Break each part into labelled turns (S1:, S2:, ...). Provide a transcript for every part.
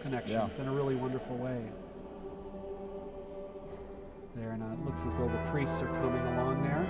S1: connections in a really wonderful way. There, and it looks as though the priests are coming along there.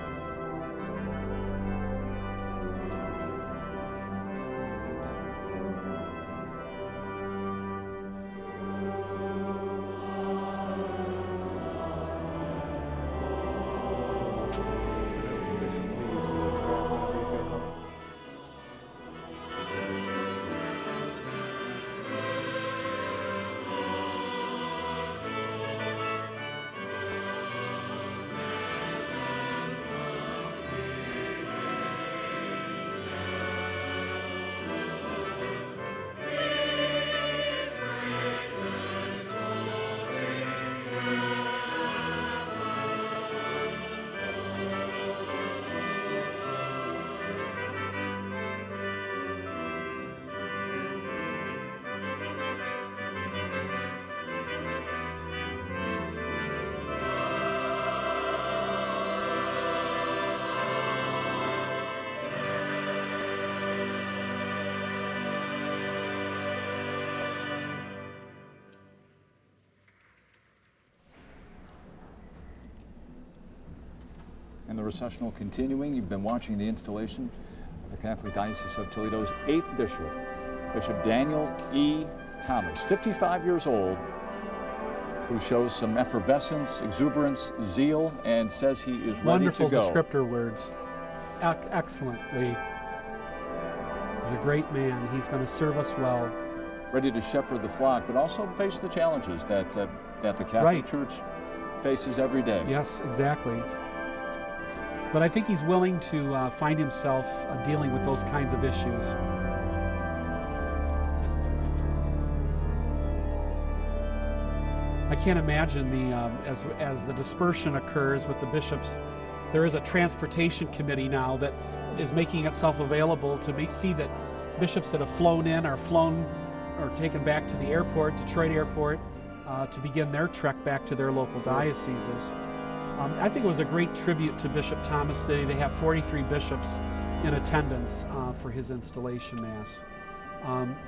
S2: And the recessional continuing. You've been watching the installation of the Catholic Diocese of Toledo's 8th bishop, Bishop Daniel E. Thomas, 55 years old, who shows some effervescence, exuberance, zeal, and says he is ready to go.
S1: Wonderful descriptor words. Excellently. He's a great man. He's going to serve us well.
S2: Ready to shepherd the flock, but also face the challenges that the Catholic Church faces every day.
S1: Yes, exactly. But I think he's willing to find himself dealing with those kinds of issues. I can't imagine as the dispersion occurs with the bishops, there is a transportation committee now that is making itself available to see that bishops that have flown in are taken back to the airport, Detroit Airport, to begin their trek back to their local dioceses. I think it was a great tribute to Bishop Thomas today to have 43 bishops in attendance for his installation Mass.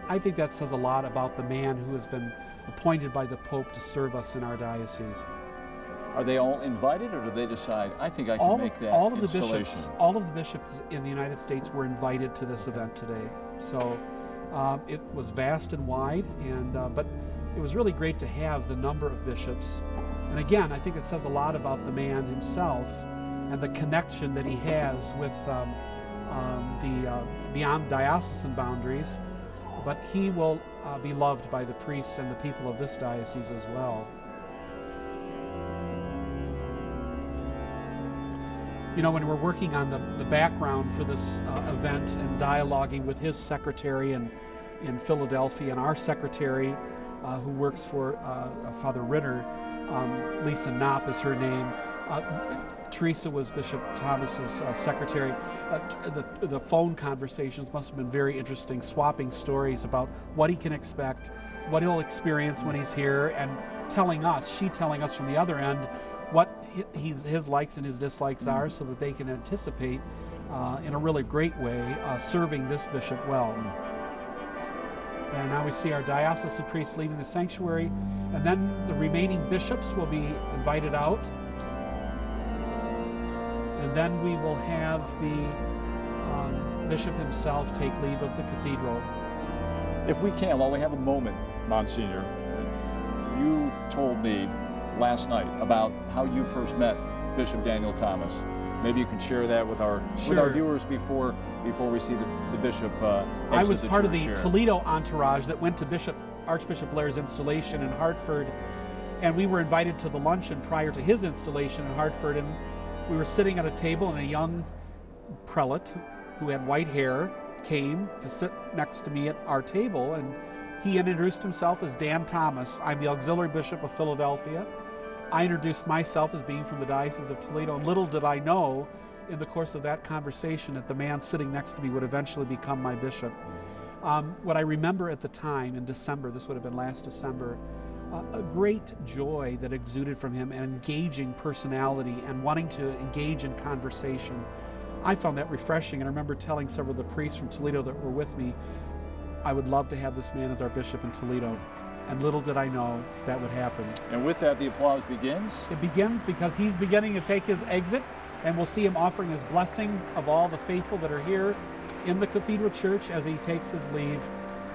S1: I think that says a lot about the man who has been appointed by the Pope to serve us in our diocese.
S2: Are they all invited, or do they decide, I think I can make that installation?
S1: All of the bishops in the United States were invited to this event today. So it was vast and wide, but it was really great to have the number of bishops. And again, I think it says a lot about the man himself and the connection that he has with beyond diocesan boundaries, but he will be loved by the priests and the people of this diocese as well. You know, when we're working on the background for this event and dialoguing with his secretary in Philadelphia and our secretary who works for Father Ritter, Lisa Knopp is her name. Teresa was Bishop Thomas's secretary. The phone conversations must have been very interesting, swapping stories about what he can expect, what he'll experience when he's here, and she telling us from the other end what his likes and his dislikes are, so that they can anticipate in a really great way serving this bishop well. And now we see our diocesan priests leaving the sanctuary, and then the remaining bishops will be invited out. And then we will have the bishop himself take leave of the cathedral.
S2: If we can, while we have a moment, Monsignor, you told me last night about how you first met Bishop Daniel Thomas. Maybe you can share that with our viewers before we see the bishop
S1: I was part of the
S2: here.
S1: Toledo entourage that went to Archbishop Blair's installation in Hartford, and we were invited to the luncheon prior to his installation in Hartford, and we were sitting at a table, and a young prelate who had white hair came to sit next to me at our table, and he introduced himself as Dan Thomas. I'm the auxiliary bishop of Philadelphia. I introduced myself as being from the Diocese of Toledo, and little did I know in the course of that conversation that the man sitting next to me would eventually become my bishop. What I remember at the time in December, this would have been last December, a great joy that exuded from him, an engaging personality and wanting to engage in conversation. I found that refreshing, and I remember telling several of the priests from Toledo that were with me, I would love to have this man as our bishop in Toledo. And little did I know that would happen.
S2: And with that, the applause begins.
S1: It begins because he's beginning to take his exit, and we'll see him offering his blessing of all the faithful that are here in the Cathedral Church as he takes his leave.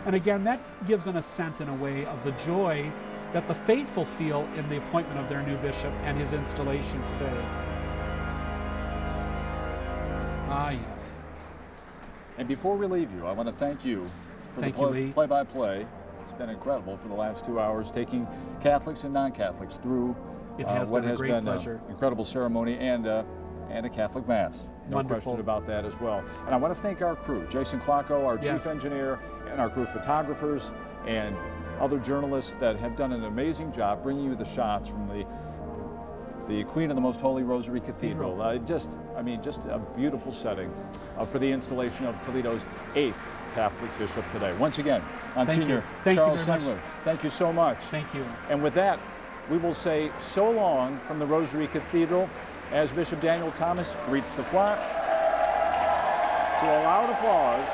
S1: And again, that gives an assent in a way of the joy that the faithful feel in the appointment of their new bishop and his installation today. Ah, yes.
S2: And before we leave you, I want to thank you for
S1: Thank
S2: the
S1: you, Lee.
S2: play-by-play. It's been incredible for the last 2 hours, taking Catholics and non-Catholics through
S1: It has
S2: what
S1: been a
S2: has
S1: great
S2: been
S1: pleasure.
S2: an incredible ceremony and a Catholic Mass. No
S1: Wonderful.
S2: question about that as well. And I want to thank our crew, Jason Klocko, our
S1: Yes.
S2: chief engineer, and our crew of photographers and other journalists that have done an amazing job bringing you the shots from the Queen of the Most Holy Rosary Cathedral. Just a beautiful setting for the installation of Toledo's 8th Catholic bishop today. Once again, Monsignor Charles Sendler, thank you so much.
S1: Thank you.
S2: And with that, we will say so long from the Rosary Cathedral as Bishop Daniel Thomas greets the flock to a loud applause.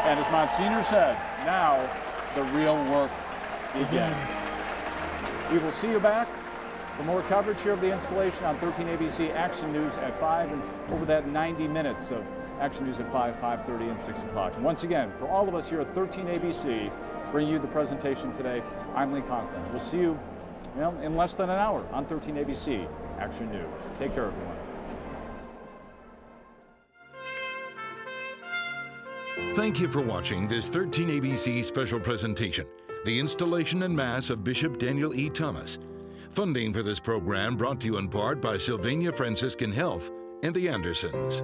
S2: And as Monsignor said, now the real work begins. We will see you back for more coverage here of the installation on 13 ABC Action News at 5, and over that 90 minutes of Action News at 5, 5:30, and 6 o'clock. And once again, for all of us here at 13 ABC, bringing you the presentation today, I'm Lee Conklin. We'll see you in less than an hour on 13 ABC Action News. Take care, everyone.
S3: Thank you for watching this 13 ABC special presentation, The Installation and Mass of Bishop Daniel E. Thomas. Funding for this program brought to you in part by Sylvania Franciscan Health and the Andersons.